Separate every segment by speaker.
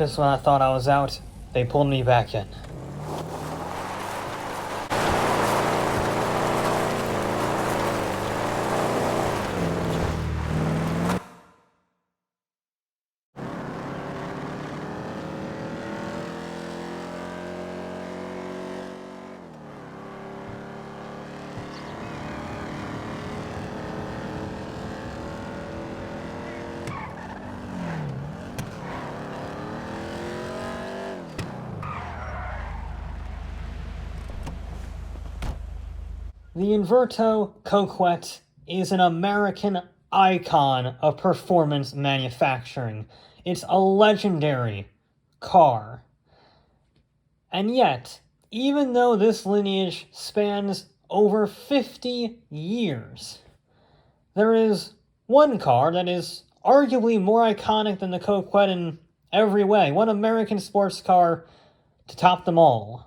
Speaker 1: Just when I thought I was out, they pulled me back in. The Inverto Coquette is an American icon of performance manufacturing. It's a legendary car. And yet, even though this lineage spans over 50 years, there is one car that is arguably more iconic than the Coquette in every way. One American sports car to top them all.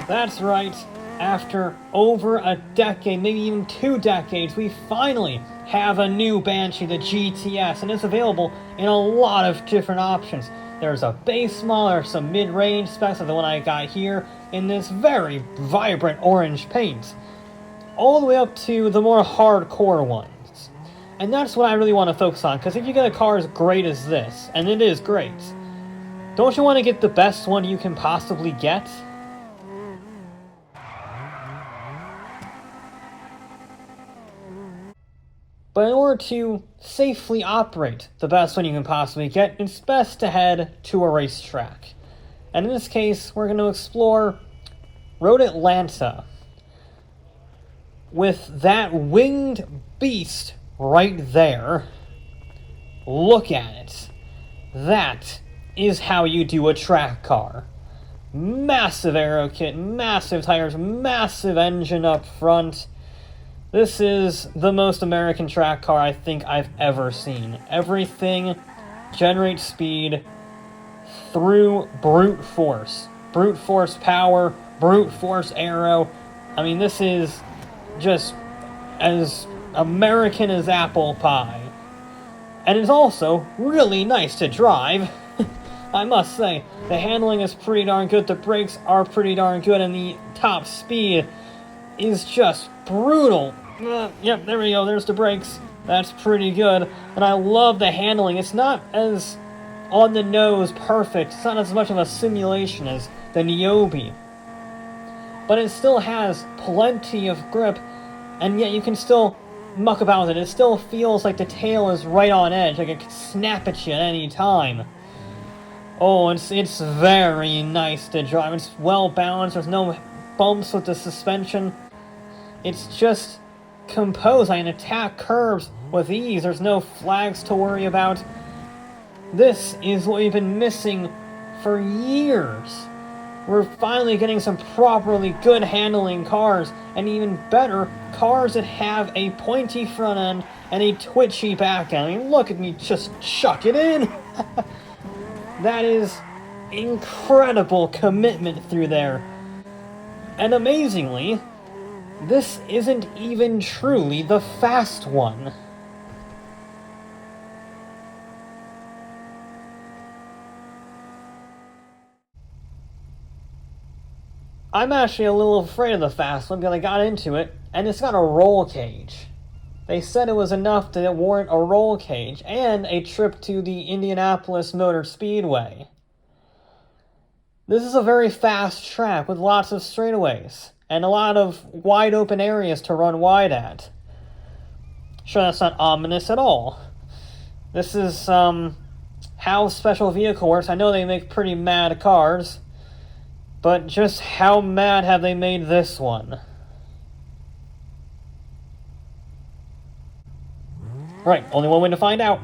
Speaker 1: That's right, after over a decade, maybe even 2 decades, we finally have a new Banshee, the GTS, and it's available in a lot of different options. There's a base model, there's some mid-range specs, like the one I got here, in this very vibrant orange paint, all the way up to the more hardcore ones. And that's what I really want to focus on, because if you get a car as great as this, and it is great, don't you want to get the best one you can possibly get? But in order to safely operate the best one you can possibly get, it's best to head to a racetrack. And in this case, we're going to explore Road Atlanta with that winged beast right there. Look at it. That is how you do a track car. Massive aero kit, massive tires, massive engine up front. This is the most American track car I think I've ever seen. Everything generates speed through brute force. Brute force power, brute force aero. I mean, this is just as American as apple pie. And it's also really nice to drive. I must say, the handling is pretty darn good, the brakes are pretty darn good, and the top speed is just brutal. Yep, there we go, there's the brakes. That's pretty good. And I love the handling. It's not as on the nose perfect. It's not as much of a simulation as the Niobe. But it still has plenty of grip, and yet you can still muck about with it, it still feels like the tail is right on edge, like it could snap at you at any time. Oh, it's very nice to drive. It's well balanced, there's no bumps with the suspension. It's just composed. I can attack curves with ease. There's no flags to worry about. This is what we've been missing for years. We're finally getting some properly good handling cars, and even better, cars that have a pointy front end and a twitchy back end. I mean, look at me just chuck it in! That is incredible commitment through there. And amazingly, this isn't even truly the fast one. I'm actually a little afraid of the fast one because I got into it, and it's got a roll cage. They said it was enough to warrant a roll cage and a trip to the Indianapolis Motor Speedway. This is a very fast track with lots of straightaways and a lot of wide open areas to run wide at. Sure, that's not ominous at all. This is how Special Vehicle works. I know they make pretty mad cars, but just how mad have they made this one? Right, only one way to find out.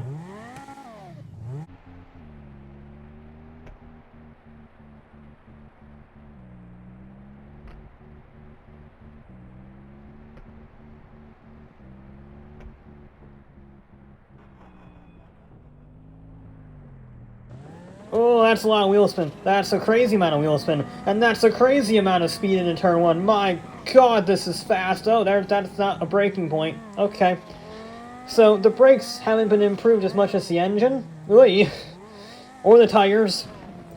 Speaker 1: Oh, that's a lot of wheel spin. That's a crazy amount of wheel spin. And that's a crazy amount of speed into turn one. My god, this is fast. Oh, that's not a braking point. Okay. So, the brakes haven't been improved as much as the engine. Oy. Or the tires.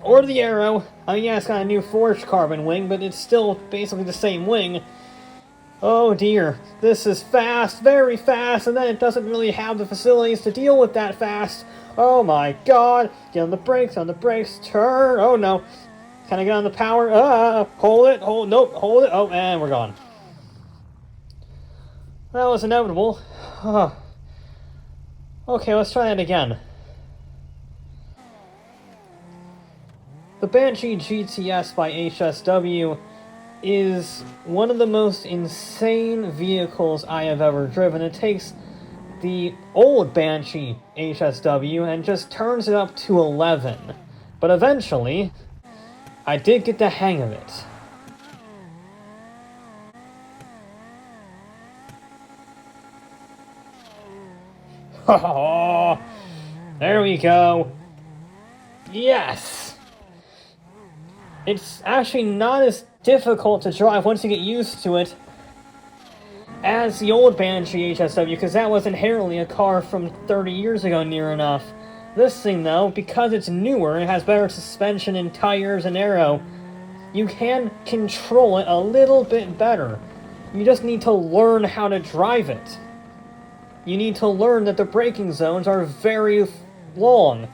Speaker 1: Or the aero. I mean, yeah, it's got a new forged carbon wing, but it's still basically the same wing. Oh dear. This is fast, very fast, and then it doesn't really have the facilities to deal with that fast. Oh my god. Get on the brakes, turn. Oh no. Can I get on the power? Hold it, nope, hold it. Oh, and we're gone. That was inevitable. Okay, let's try that again. The Banshee GTS by HSW is one of the most insane vehicles I have ever driven. It takes the old Banshee HSW and just turns it up to 11. But eventually, I did get the hang of it. Oh, there we go. Yes! It's actually not as difficult to drive once you get used to it as the old Banshee HSW, because that was inherently a car from 30 years ago near enough. This thing, though, because it's newer and has better suspension and tires and aero, you can control it a little bit better. You just need to learn how to drive it. You need to learn that the braking zones are very long,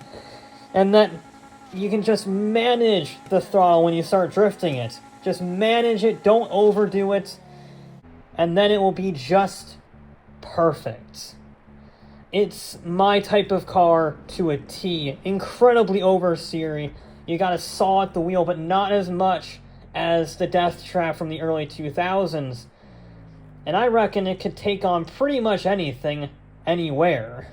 Speaker 1: and that you can just manage the throttle when you start drifting it. Just manage it, don't overdo it, and then it will be just perfect. It's my type of car to a T. Incredibly oversteery. You gotta saw at the wheel, but not as much as the Death Trap from the early 2000s. And I reckon it could take on pretty much anything, anywhere.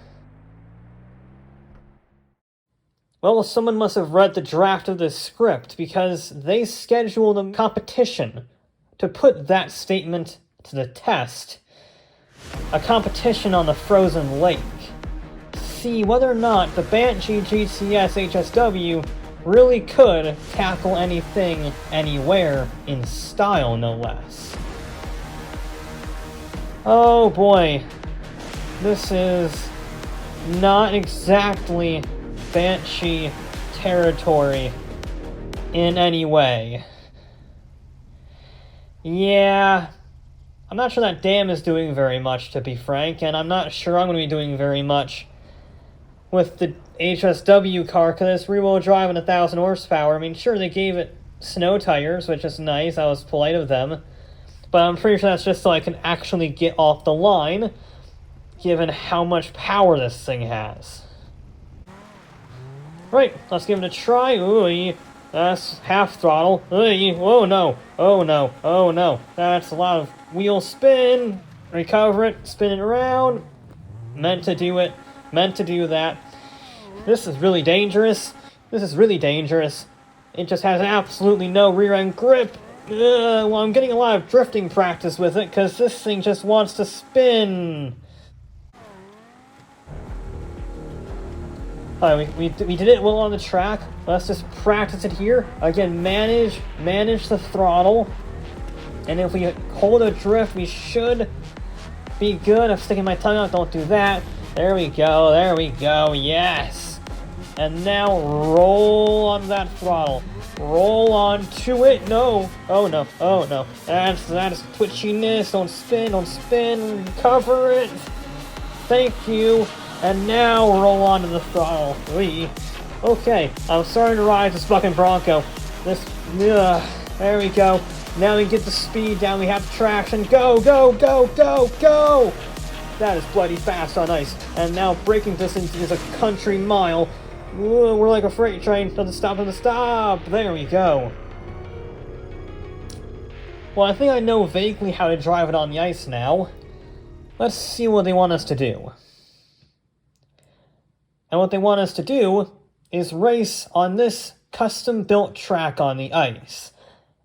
Speaker 1: Well, someone must have read the draft of this script, because they scheduled a competition to put that statement to the test. A competition on the frozen lake. See whether or not the Banshee GTS HSW really could tackle anything, anywhere, in style, no less. Oh boy. This is not exactly Banshee territory in any way. Yeah, I'm not sure that dam is doing very much, to be frank, and I'm not sure I'm going to be doing very much with the HSW car, because it's rear-wheel drive and 1,000 horsepower. I mean, sure, they gave it snow tires, which is nice, that was polite of them, but I'm pretty sure that's just so I can actually get off the line, given how much power this thing has. Right, let's give it a try. Ooh, that's half throttle. Ooh, no. Oh no. Oh no. That's a lot of wheel spin. Recover it. Spin it around. Meant to do it. Meant to do that. This is really dangerous. This is really dangerous. It just has absolutely no rear end grip. Well, I'm getting a lot of drifting practice with it because this thing just wants to spin. Alright, we did it well on the track. Let's just practice it here. Again, manage the throttle. And if we hold a drift, we should be good. I'm sticking my tongue out, don't do that. There we go, yes! And now roll on that throttle. Roll onto it, no! Oh no, oh no. That is twitchiness, don't spin, cover it! Thank you! And now roll onto the throttle. Okay, I'm starting to ride this fucking Bronco. There we go. Now we get the speed down, we have traction. Go! That is bloody fast on ice. And now braking distance is a country mile. We're like a freight train. Doesn't stop. There we go. Well, I think I know vaguely how to drive it on the ice now. Let's see what they want us to do. And what they want us to do is race on this custom-built track on the ice.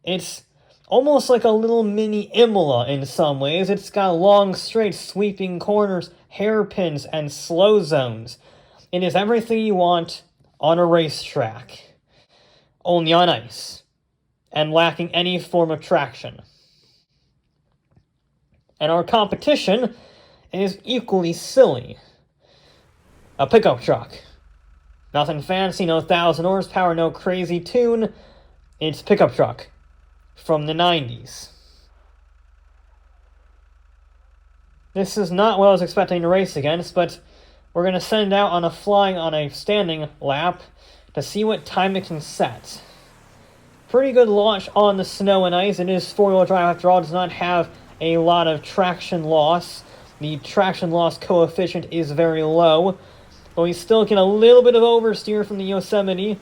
Speaker 1: It's almost like a little mini Imola in some ways. It's got long, straight, sweeping corners, hairpins, and slow zones. It is everything you want on a racetrack, only on ice, and lacking any form of traction. And our competition is equally silly. A pickup truck. Nothing fancy, no 1,000 horsepower, no crazy tune. It's pickup truck from the 90s. This is not what I was expecting to race against, but we're going to send it out on a standing lap to see what time it can set. Pretty good launch on the snow and ice. It is four-wheel drive after all. It does not have a lot of traction loss. The traction loss coefficient is very low, but we still get a little bit of oversteer from the Yosemite.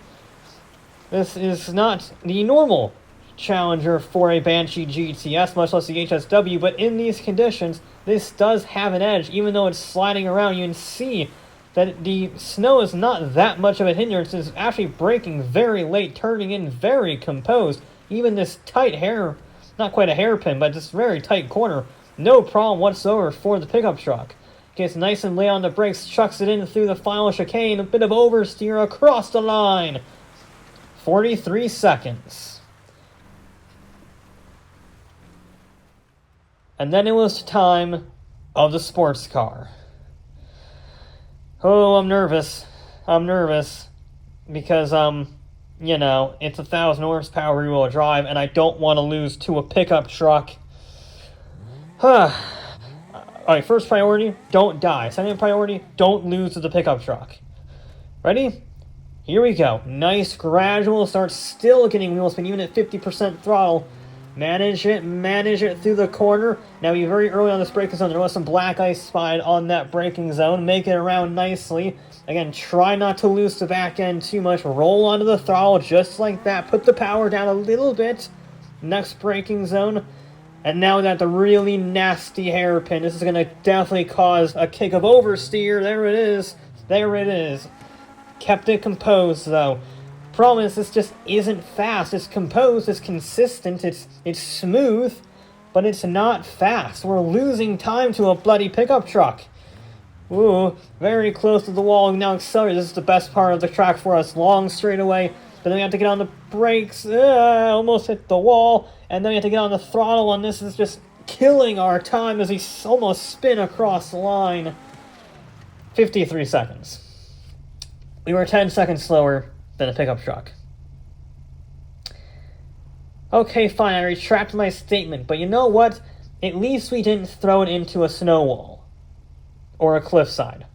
Speaker 1: This is not the normal challenger for a Banshee GTS, much less the HSW, but in these conditions, this does have an edge. Even though it's sliding around, you can see that the snow is not that much of a hindrance. It's actually braking very late, turning in very composed. Even this tight not quite a hairpin, but this very tight corner, no problem whatsoever for the pickup truck. Gets nice and late on the brakes, chucks it in through the final chicane, a bit of oversteer across the line. 43 seconds. And then it was time of the sports car. Oh, I'm nervous. Because, you know, it's 1,000 horsepower rear-wheel drive, and I don't want to lose to a pickup truck. Alright, first priority, don't die. Second priority, don't lose to the pickup truck. Ready? Here we go. Nice gradual start, still getting wheel spin, even at 50% throttle. Manage it through the corner. Now, be very early on this braking zone. There was some black ice spotted on that braking zone. Make it around nicely. Again, try not to lose the back end too much. Roll onto the throttle just like that. Put the power down a little bit. Next braking zone. And now that the really nasty hairpin, this is going to definitely cause a kick of oversteer. There it is. Kept it composed, though. Problem is, this just isn't fast. It's composed, it's consistent, it's smooth, but it's not fast. We're losing time to a bloody pickup truck. Ooh, very close to the wall. Now accelerate. This is the best part of the track for us. Long straightaway. But then we have to get on the brakes. Almost hit the wall. And then we have to get on the throttle, and this is just killing our time as we almost spin across the line. 53 seconds. We were 10 seconds slower than a pickup truck. Okay, fine, I retract my statement, but you know what? At least we didn't throw it into a snow wall. Or a cliffside.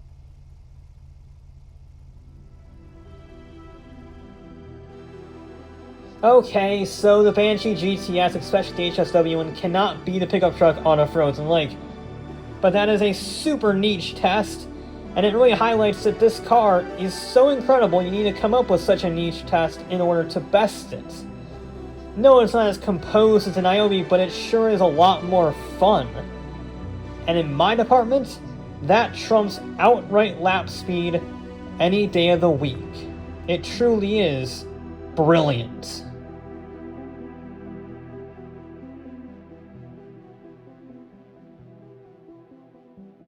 Speaker 1: Okay, so the Banshee GTS, especially the HSW one, cannot be the pickup truck on a frozen lake. but that is a super niche test, and it really highlights that this car is so incredible you need to come up with such a niche test in order to best it. No, it's not as composed as an IOB, but it sure is a lot more fun. And in my department, that trumps outright lap speed any day of the week. It truly is brilliant.